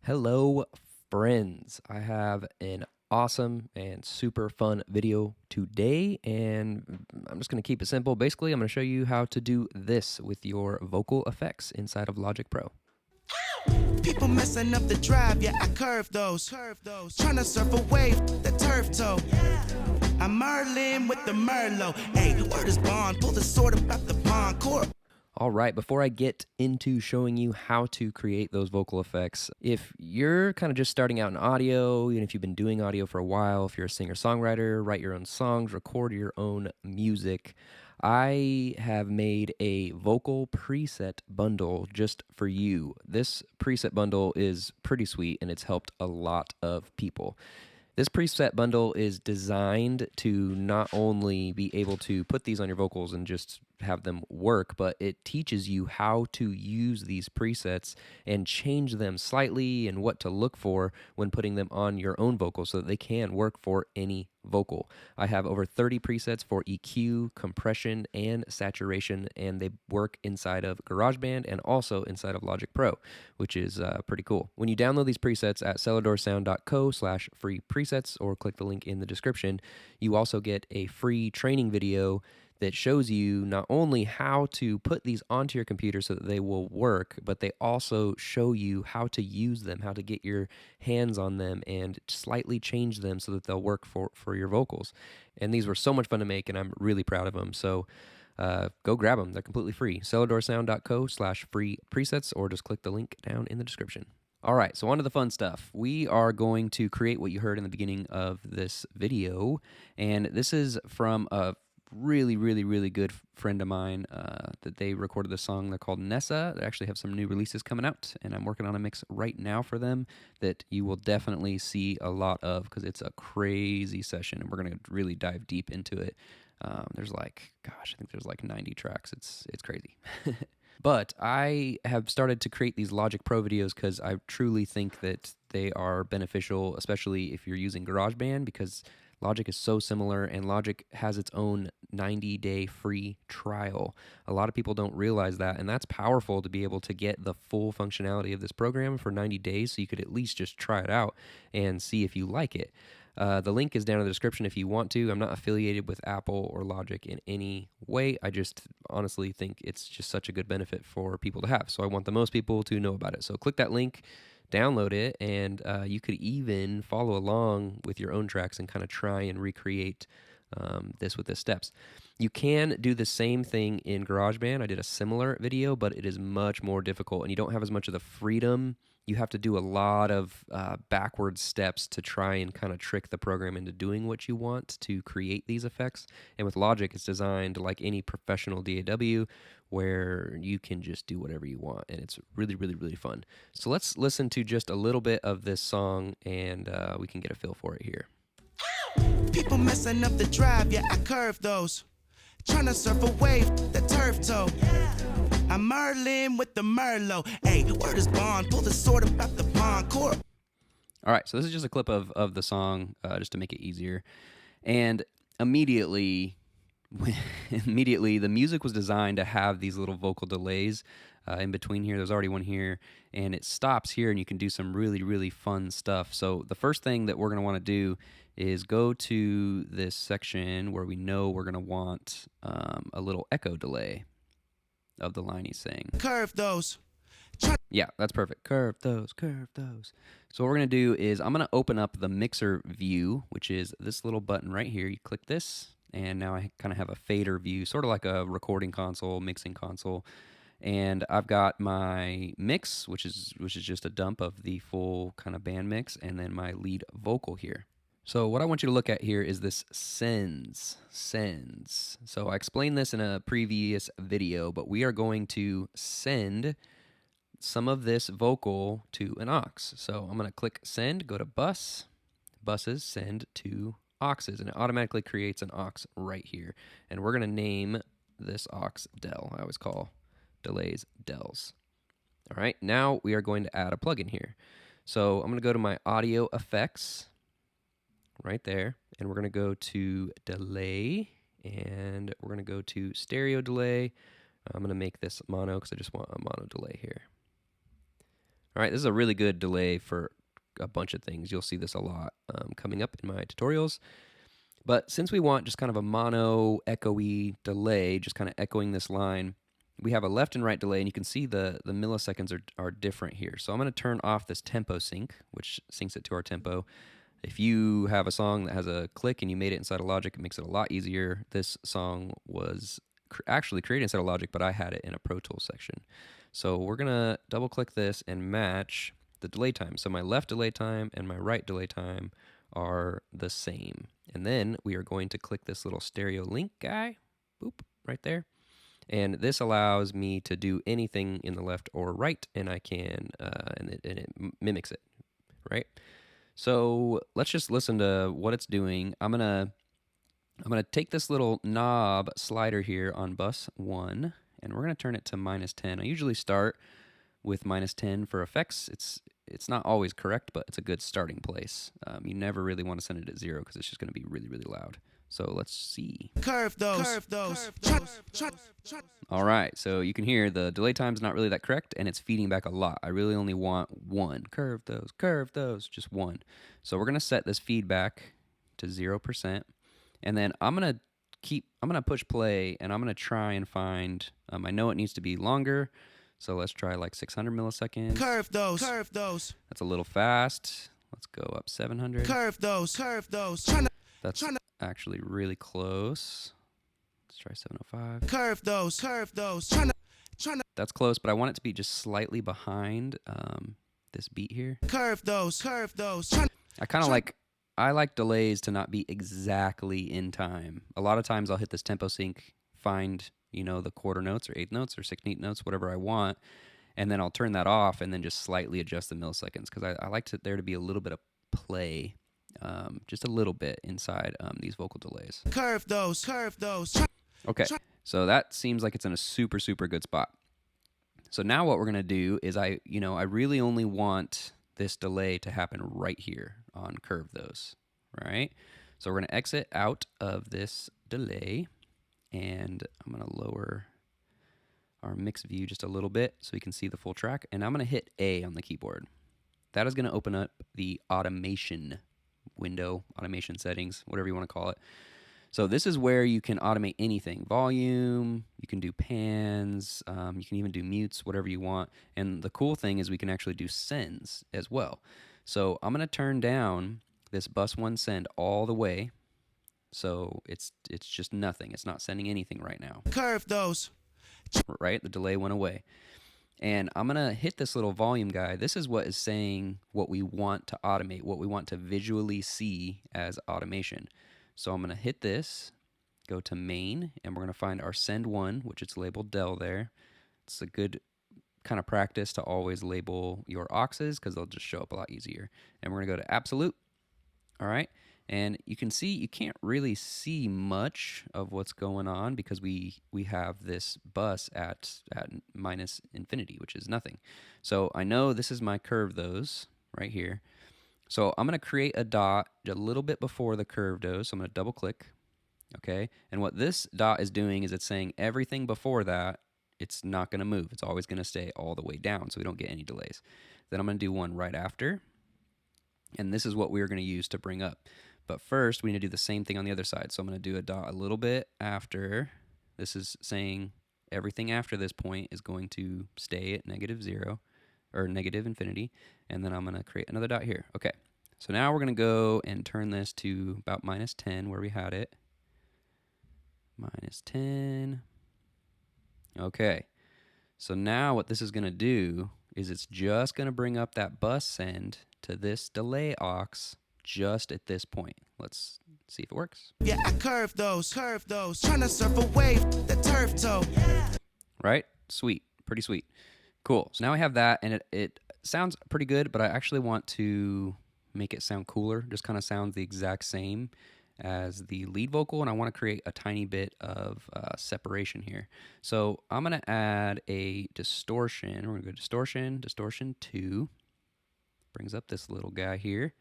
Hello, friends. I have an awesome and super fun video today, and I'm just going to keep it simple. Basically, I'm going to show you how to do this with your vocal effects inside of Logic Pro. People messing up the drive, yeah, I curve those. Trying to surf a wave, the turf toe. I'm Merlin with the Merlot. Hey, word is bond, pull the sword about the pond. All right, before I get into showing you how to create those vocal effects, if you're kind of just starting out in audio, even if you've been doing audio for a while, if you're a singer-songwriter, write your own songs, record your own music, I have made a vocal preset bundle just for you. This preset bundle is pretty sweet and it's helped a lot of people. This preset bundle is designed to not only be able to put these on your vocals and just have them work, but it teaches you how to use these presets and change them slightly and what to look for when putting them on your own vocals so that they can work for any vocal. I have over 30 presets for EQ, compression, and saturation, and they work inside of GarageBand and also inside of Logic Pro, which is pretty cool. When you download these presets at cellardoorsound.co/free presets or click the link in the description, you also get a free training video that shows you not only how to put these onto your computer so that they will work, but they also show you how to use them, how to get your hands on them and slightly change them so that they'll work for your vocals. And these were so much fun to make, and I'm really proud of them. So go grab them. They're completely free. cellardoorsound.co/free presets, or just click the link down in the description. All right, so on to the fun stuff. We are going to create what you heard in the beginning of this video, and this is from a really good friend of mine that they recorded the song. They're called Nessa. They actually have some new releases coming out, and I'm working on a mix right now for them that you will definitely see a lot of because it's a crazy session, and we're going to really dive deep into it. There's like, gosh, I think there's like 90 tracks. It's crazy. But I have started to create these Logic Pro videos because I truly think that they are beneficial, especially if you're using GarageBand, because Logic is so similar, and Logic has its own 90-day free trial. A lot of people don't realize that, and that's powerful to be able to get the full functionality of this program for 90 days, so you could at least just try it out and see if you like it. The link is down in the description if you want to. I'm not affiliated with Apple or Logic in any way. I just honestly think it's just such a good benefit for people to have. So I want the most people to know about it. So click that link, download it, and you could even follow along with your own tracks and kind of try and recreate this with the steps. You can do the same thing in GarageBand. I did a similar video, but it is much more difficult, and you don't have as much of the freedom. You have to do a lot of backward steps to try and kind of trick the program into doing what you want to create these effects. And with Logic, it's designed like any professional DAW where you can just do whatever you want, and it's really fun. So let's listen to just a little bit of this song, and we can get a feel for it here. People messing up the drive, yeah, I curve those. Trying to surf a wave, the turf toe. I'm Merlin with the Merlot. Hey, word is bond, pull the sword about the pond. All right, so this is just a clip of the song just to make it easier. And immediately, the music was designed to have these little vocal delays in between here. There's already one here, and it stops here, and you can do some really fun stuff. So the first thing that we're going to want to do is go to this section where we know we're going to want a little echo delay of the line he's saying. Curve those. Yeah, that's perfect. Curve those, curve those. So what we're going to do is I'm going to open up the mixer view, which is this little button right here. You click this, and now I kind of have a fader view, sort of like a recording console, mixing console. And I've got my mix, which is just a dump of the full kind of band mix, and then my lead vocal here. So what I want you to look at here is this sends. So I explained this in a previous video, but we are going to send some of this vocal to an aux. So I'm going to click send, go to buses, send to auxes, and it automatically creates an aux right here. And we're going to name this aux del. I always call delays dels. All right, now we are going to add a plugin here. So I'm going to go to my audio effects right there, and we're going to go to delay, and we're going to go to stereo delay. I'm going to make this mono because I just want a mono delay here. All right, this is a really good delay for a bunch of things. You'll see this a lot coming up in my tutorials. But since we want just kind of a mono echoey delay, just kind of echoing this line, we have a left and right delay, and you can see the milliseconds are different here. So I'm going to turn off this tempo sync, which syncs it to our tempo. If you have a song that has a click and you made it inside of Logic, it makes it a lot easier. This song was actually created inside of Logic, but I had it in a Pro Tools section. So we're going to double click this and match the delay time. So my left delay time and my right delay time are the same. And then we are going to click this little stereo link guy, boop, right there. And this allows me to do anything in the left or right, and I can, and it mimics it, right? So let's just listen to what it's doing. I'm gonna take this little knob slider here on bus 1, and we're gonna turn it to -10. I usually start with -10 for effects. It's not always correct, but it's a good starting place. You never really want to send it at 0 because it's just going to be really, really loud. So let's see. Curve those. All right, so you can hear the delay time's not really that correct, and it's feeding back a lot. I really only want 1. Curve those, just 1. So we're going to set this feedback to 0%, and then I'm going to push play, and I'm going to try and find, I know it needs to be longer, so let's try like 600 milliseconds. Curve those. That's a little fast. Let's go up 700. Curve those. That's actually really close. Let's try 705. Curve those. That's close, but I want it to be just slightly behind this beat here. Curve those. I like delays to not be exactly in time. A lot of times I'll hit this tempo sync, find the quarter notes or eighth notes or 16th notes, whatever I want, and then I'll turn that off and then just slightly adjust the milliseconds because I like there to be a little bit of play, just a little bit inside these vocal delays. Curve those. Okay, so that seems like it's in a super, super good spot. So now what we're gonna do is I really only want this delay to happen right here on Curve Those, right? So we're gonna exit out of this delay, and I'm going to lower our mix view just a little bit so we can see the full track. And I'm going to hit A on the keyboard. That is going to open up the automation window, automation settings, whatever you want to call it. So this is where you can automate anything. Volume, you can do pans, you can even do mutes, whatever you want. And the cool thing is we can actually do sends as well. So I'm going to turn down this bus 1 send all the way. So it's just nothing. It's not sending anything right now. Curve those. Right? The delay went away. And I'm going to hit this little volume guy. This is what is saying what we want to automate, what we want to visually see as automation. So I'm going to hit this, go to main, and we're going to find our send 1, which it's labeled del there. It's a good kind of practice to always label your auxes because they'll just show up a lot easier. And we're going to go to absolute. All right. And you can see you can't really see much of what's going on because we have this bus at minus infinity, which is nothing. So I know this is my curve those right here. So I'm going to create a dot a little bit before the curve those. So I'm going to double click. Okay. And what this dot is doing is it's saying everything before that, it's not going to move. It's always going to stay all the way down so we don't get any delays. Then I'm going to do one right after. And this is what we're going to use to bring up. But first, we need to do the same thing on the other side. So I'm going to do a dot a little bit after. This is saying everything after this point is going to stay at -0 or negative infinity. And then I'm going to create another dot here. Okay. So now we're going to go and turn this to about -10 where we had it. -10. Okay. So now what this is going to do is it's just going to bring up that bus send to this delay aux just at this point. Let's see if it works. Yeah, I curve those. Trying to surf a wave, the turf toe. Right? Sweet. Pretty sweet. Cool. So now I have that, and it sounds pretty good, but I actually want to make it sound cooler. Just kind of sounds the exact same as the lead vocal, and I want to create a tiny bit of separation here. So I'm going to add a distortion. We're going to go distortion 2. Brings up this little guy here.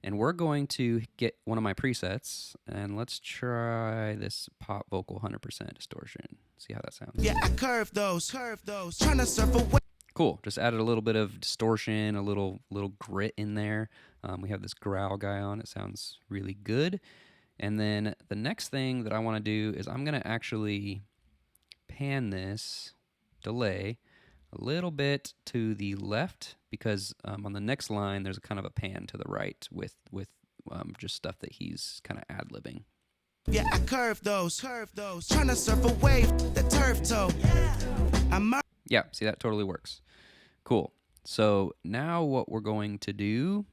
And we're going to get one of my presets, and let's try this pop vocal 100% distortion. See how that sounds. Yeah, I curve those. Trying to surf away. Cool. Just added a little bit of distortion, a little grit in there. We have this growl guy on. It sounds really good. And then the next thing that I want to do is I'm going to actually pan this delay a little bit to the left because on the next line there's a kind of a pan to the right with just stuff that he's kind of ad-libbing. Yeah, I curve those, trying to surf a wave, the turf toe. Yeah, see, that totally works. Cool. So now what we're going to do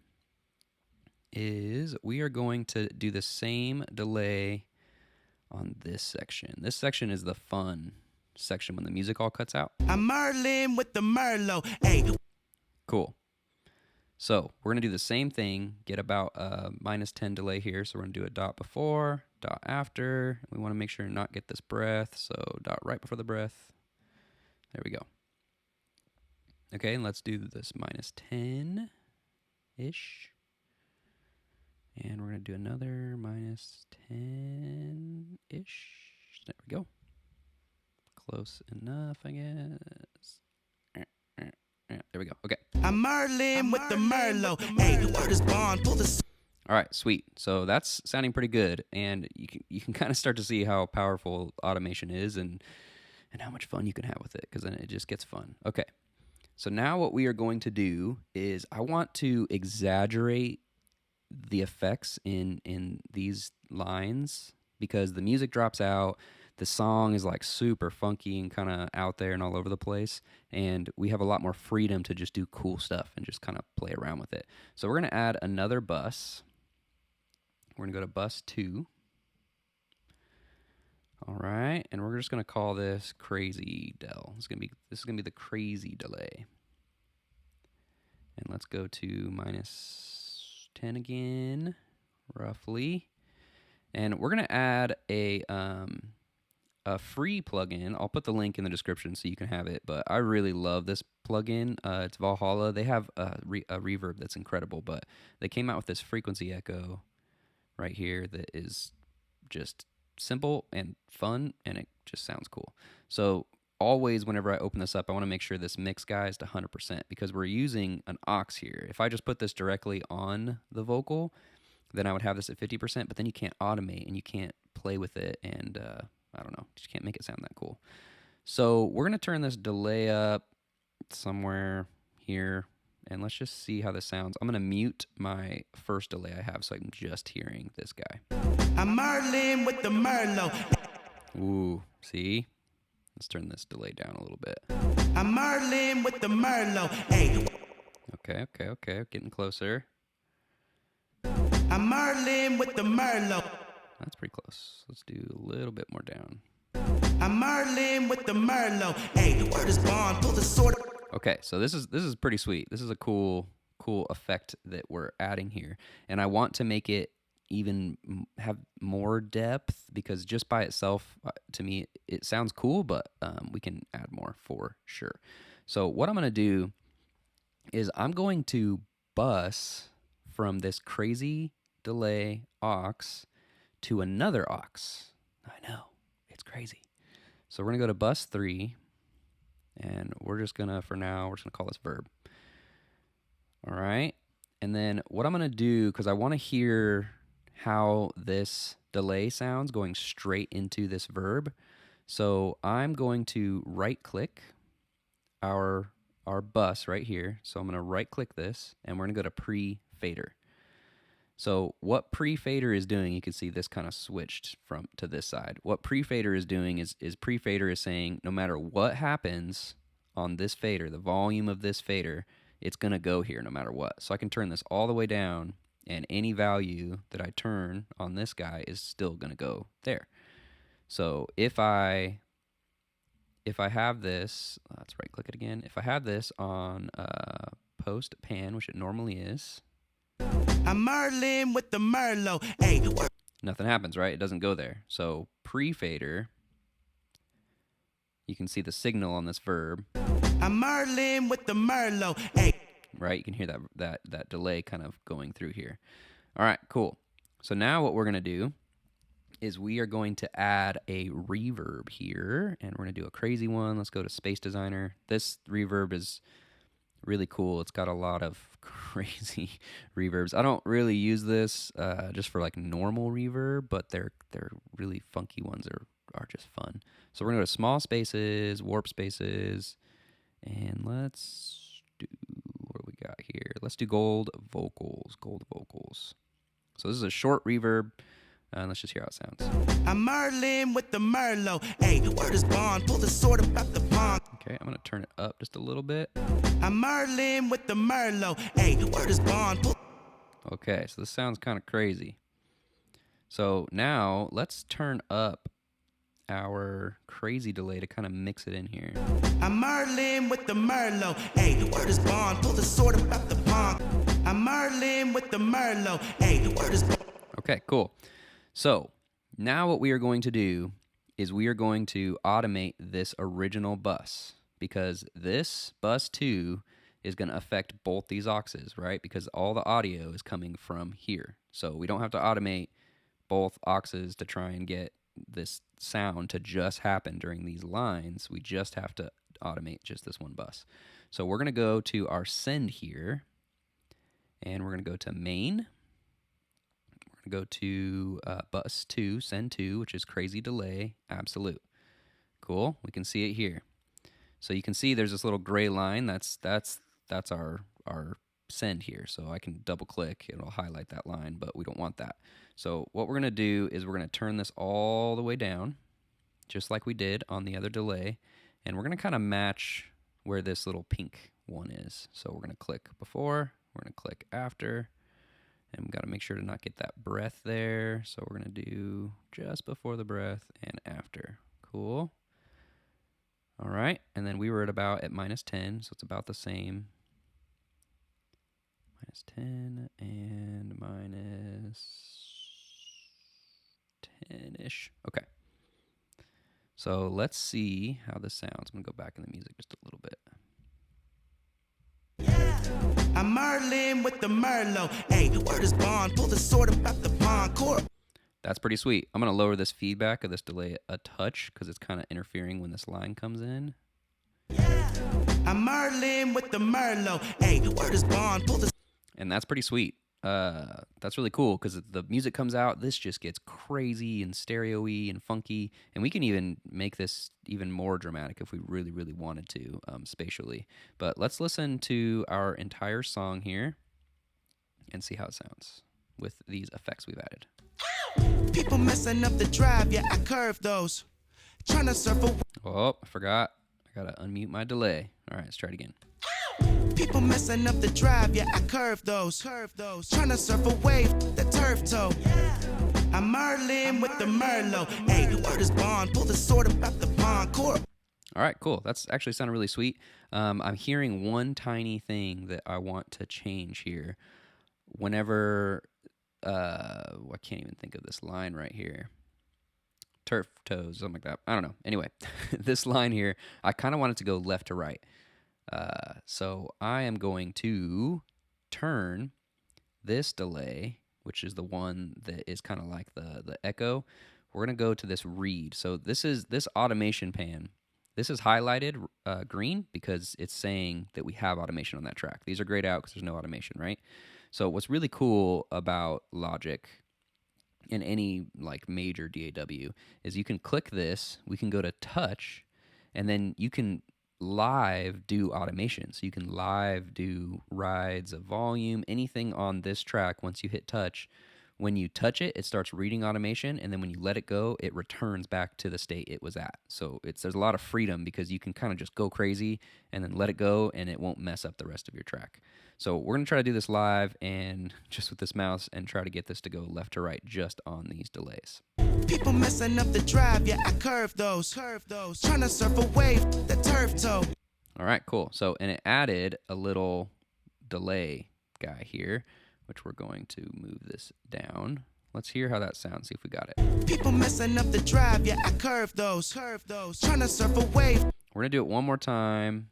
is we are going to do the same delay on this section. This section is the fun section when the music all cuts out. I'm Merlin with the Merlot. Hey. Cool. So we're going to do the same thing, get about a -10 delay here. So we're going to do a dot before, dot after. We want to make sure to not get this breath. So dot right before the breath. There we go. Okay, and let's do this -10-ish. And we're going to do another -10-ish. There we go. Close enough, I guess. There we go. Okay. I'm Merlin with the Merlot. Hey, the word is bond. Pull the. All right, sweet. So that's sounding pretty good, and you can kind of start to see how powerful automation is and how much fun you can have with it, because then it just gets fun. Okay. So now what we are going to do is I want to exaggerate the effects in these lines because the music drops out. The song is like super funky and kind of out there and all over the place. And we have a lot more freedom to just do cool stuff and just kind of play around with it. So we're going to add another bus. We're going to go to bus 2. All right. And we're just going to call this crazy del. This is going to be the crazy delay. And let's go to -10 again, roughly. And we're going to add a free plugin. I'll put the link in the description so you can have it. But I really love this plugin. It's Valhalla. They have a reverb that's incredible. But they came out with this frequency echo right here that is just simple and fun, and it just sounds cool. So always whenever I open this up, I want to make sure this mix guy is to 100% because we're using an aux here. If I just put this directly on the vocal, then I would have this at 50%, but then you can't automate and you can't play with it, and I don't know, just can't make it sound that cool. So we're going to turn this delay up somewhere here, and let's just see how this sounds. I'm going to mute my first delay I have so I'm just hearing this guy. I'm Merlin with the Merlot. Ooh, see? Let's turn this delay down a little bit. I'm Merlin with the Merlot. Hey. Okay. Getting closer. I'm Merlin with the Merlot. That's pretty close. Let's do a little bit more down. I'm Merlin with the Merlot. Hey, the word is bond. Pull the sword. Okay, so this is pretty sweet. This is a cool effect that we're adding here, and I want to make it even have more depth because just by itself, to me, it sounds cool, but we can add more for sure. So what I'm going to do is I'm going to bus from this crazy delay aux to another aux. I know, it's crazy. So we're going to go to bus 3, and we're just going to, for now, we're just going to call this verb. All right, and then what I'm going to do, because I want to hear how this delay sounds going straight into this verb. So I'm going to right-click our bus right here. So I'm going to right-click this, and we're going to go to pre-fader. So what pre-fader is doing, you can see this kind of switched to this side. What pre-fader is doing is pre-fader is saying no matter what happens on this fader, the volume of this fader, it's going to go here no matter what. So I can turn this all the way down, and any value that I turn on this guy is still going to go there. So if I have this, let's right click it again. If I have this on post pan, which it normally is, I'm Merlin with the Merlot. Hey, nothing happens, right? It doesn't go there. So pre-fader, you can see the signal on this verb. I'm Merlin with the Merlot. Hey. Right, you can hear that delay kind of going through here. All right, cool. So now what we're going to do is we are going to add a reverb here, and we're going to do a crazy one. Let's go to Space Designer. This reverb is really cool. It's got a lot of crazy reverbs. I don't really use this just for like normal reverb, but they're really funky ones are just fun. So we're going to go to small spaces, warp spaces, and let's do, what do we got here? Let's do gold vocals. So this is a short reverb. Let's just hear how it sounds. I'm Merlin with the Merlot. Hey, word is bond. Pull the sword about the pond. Okay, I'm gonna turn it up just a little bit. I'm Merlin with the Merlot. Hey, word is bond. Okay, so this sounds kind of crazy. So now let's turn up our crazy delay to kind of mix it in here. I'm Merlin with the Merlot. Hey, word is bond. Pull the sword about the pond. I'm Merlin with the Merlot. Hey, word is bond. Okay, cool. So now what we are going to do is we are going to automate this original bus, because this bus 2 is going to affect both these auxes, right? Because all the audio is coming from here. So we don't have to automate both auxes to try and get this sound to just happen during these lines. We just have to automate just this one bus. So we're going to go to our send here, and we're going to go to main. Go to bus 2, send 2, which is crazy delay, absolute. Cool, we can see it here. So you can see there's this little gray line, that's our send here. So I can double click, it'll highlight that line, but we don't want that. So what we're gonna do is we're gonna turn this all the way down, just like we did on the other delay, and we're gonna kind of match where this little pink one is. So we're gonna click before, we're gonna click after, and we've got to make sure to not get that breath there. So we're going to do just before the breath and after. Cool. All right. And then we were at about at -10, so it's about the same. -10 and -10-ish. Okay. So let's see how this sounds. I'm going to go back in the music just a little bit. I'm Merlin with the Merlot. Hey, word is bond. Pull the sword about the pond. That's pretty sweet. I'm going to lower this feedback of this delay a touch because it's kind of interfering when this line comes in. I'm Merlin with the Merlot. Hey, word is bond. Pull the. And that's pretty sweet. That's really cool because the music comes out. This just gets crazy and stereo-y and funky. And we can even make this even more dramatic if we really, really wanted to, spatially. But let's listen to our entire song here and see how it sounds with these effects we've added. People messing up the drive, yeah, I curve those. Trying to surf a. Oh, I forgot. I gotta unmute my delay. All right, let's try it again. People messing up the drive, yeah, I curve those. Trying to surf a wave, the turf toe. I'm Merlin with the Merlot. Hey, word is bond. Pull the sword about the pond. All right, cool. That's actually sounded really sweet. I'm hearing one tiny thing that I want to change here. Whenever, I can't even think of this line right here. Turf toes, something like that. I don't know. Anyway, this line here, I kind of want it to go left to right. So I am going to turn this delay, which is the one that is kind of like the echo. We're going to go to this read. So this is this automation pan. This is highlighted green because it's saying that we have automation on that track. These are grayed out because there's no automation, right? So what's really cool about Logic in any like major DAW is you can click this, we can go to touch, and then you can live do automation. So you can live do rides of volume, anything on this track. Once you hit touch, when you touch it, it starts reading automation, and then when you let it go, it returns back to the state it was at. So there's a lot of freedom because you can kind of just go crazy and then let it go, and it won't mess up the rest of your track. So we're going to try to do this live and just with this mouse and try to get this to go left to right just on these delays. People messing up the drive, yeah, I curve those. Trying to surf a wave, the turf toe. All right, cool. So, and it added a little delay guy here, which we're going to move this down. Let's hear how that sounds, see if we got it. People messing up the drive, yeah, I curve those. Trying to surf a wave. We're going to do it one more time,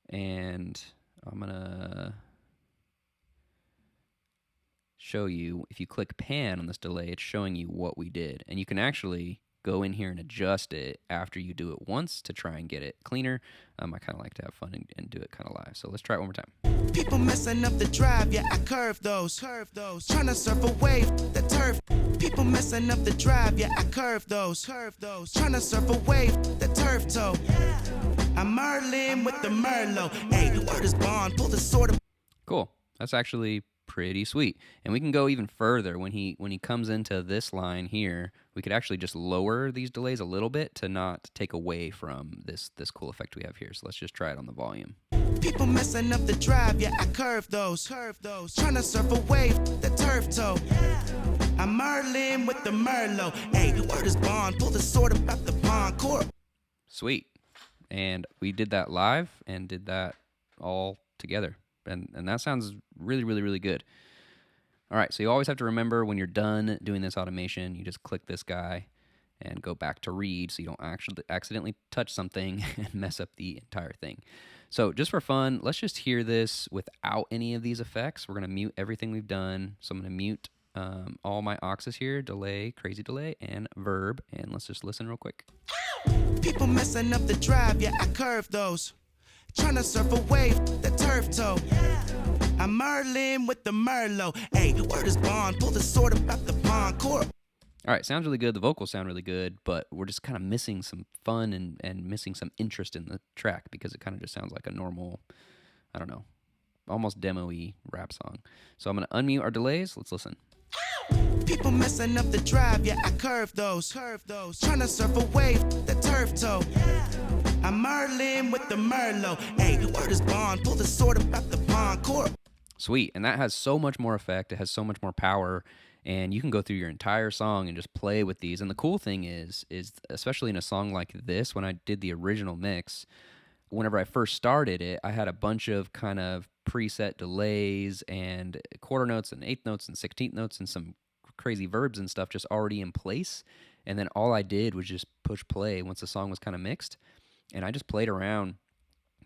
and I'm going to show you, if you click pan on this delay, it's showing you what we did. And you can actually go in here and adjust it after you do it once to try and get it cleaner. I kind of like to have fun and do it kind of live. So let's try it one more time. People messing up the drive, yeah, I curve those. Trying to surf a wave, the turf. People messing up the drive, yeah, I curve those. Trying to surf a wave, the turf toe. I'm Merlin with the Merlot. Hey, word is bond, pull the sword. Cool. That's actually pretty sweet. And we can go even further. When he comes into this line here, we could actually just lower these delays a little bit to not take away from this cool effect we have here. So let's just try it on the volume. People messing up the drive, yeah, I curve those. Trying to surf a wave, the turf toe. I'm Merlin with the Merlot. Hey, word is bond, pull the sword about the pond court. Sweet. And we did that live and did that all together. And that sounds really, really, really good. All right, so you always have to remember when you're done doing this automation, you just click this guy and go back to read so you don't actually accidentally touch something and mess up the entire thing. So just for fun, let's just hear this without any of these effects. We're going to mute everything we've done. So I'm going to mute all my auxes here, delay, crazy delay, and verb. And let's just listen real quick. People messing up the drive, yeah, I curve those. Trying to surf a wave, the turf toe. I'm Merlin with the Merlot. Hey, word is bond, pull the sword about the pond court. All right, sounds really good. The vocals sound really good, but we're just kind of missing some fun and missing some interest in the track because it kind of just sounds like a normal, I don't know, almost demo-y rap song. So I'm going to unmute our delays. Let's listen. People messing up the drive, yeah, I curve those. Trying to surf a wave, the turf toe. I'm Merlin with the Merlot. Hey, word is bond, pull the sword about the pond court. Sweet, and that has so much more effect. It has so much more power, and you can go through your entire song and just play with these. And the cool thing is especially in a song like this, when I did the original mix, whenever I first started it, I had a bunch of kind of preset delays and quarter notes and eighth notes and 16th notes and some crazy verbs and stuff just already in place. And then all I did was just push play once the song was kind of mixed. And I just played around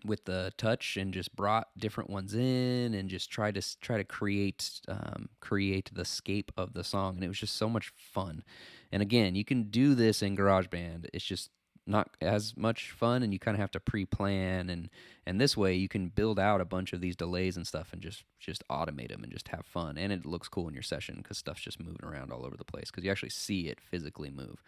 with the touch and just brought different ones in and just tried to create the scape of the song. And it was just so much fun. And again, you can do this in GarageBand. It's just not as much fun, and you kind of have to pre-plan, and this way you can build out a bunch of these delays and stuff and just automate them and just have fun. And it looks cool in your session because stuff's just moving around all over the place because you actually see it physically move,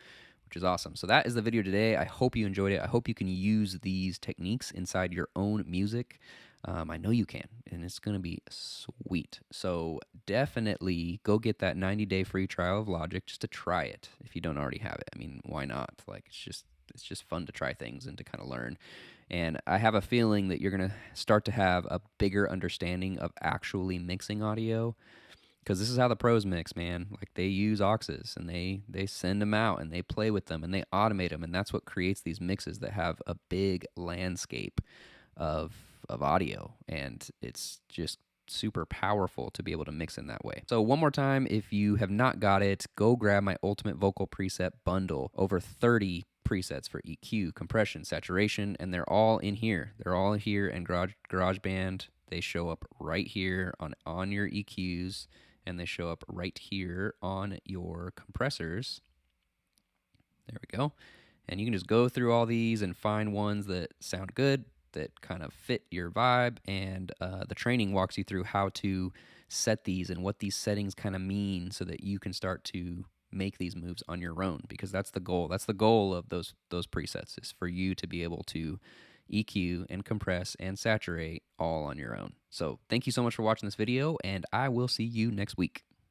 which is awesome. So that is the video today. I hope you enjoyed it. I hope you can use these techniques inside your own music. I know you can, and it's going to be sweet. So definitely go get that 90-day free trial of Logic just to try it if you don't already have it. I mean, why not? Like, it's just fun to try things and to kind of learn. And I have a feeling that you're going to start to have a bigger understanding of actually mixing audio, because this is how the pros mix, man. Like, they use auxes and they send them out and they play with them and they automate them, and that's what creates these mixes that have a big landscape of audio, and it's just super powerful to be able to mix in that way. So one more time, if you have not got it, go grab my Ultimate Vocal Preset Bundle. Over 30 presets for EQ, compression, saturation, and they're all in here. They're all here in GarageBand. They show up right here on your EQs, and they show up right here on your compressors. There we go. And you can just go through all these and find ones that sound good, that kind of fit your vibe, and the training walks you through how to set these and what these settings kind of mean so that you can start to make these moves on your own, because that's the goal. That's the goal of those presets, is for you to be able to EQ and compress and saturate all on your own. So thank you so much for watching this video, and I will see you next week.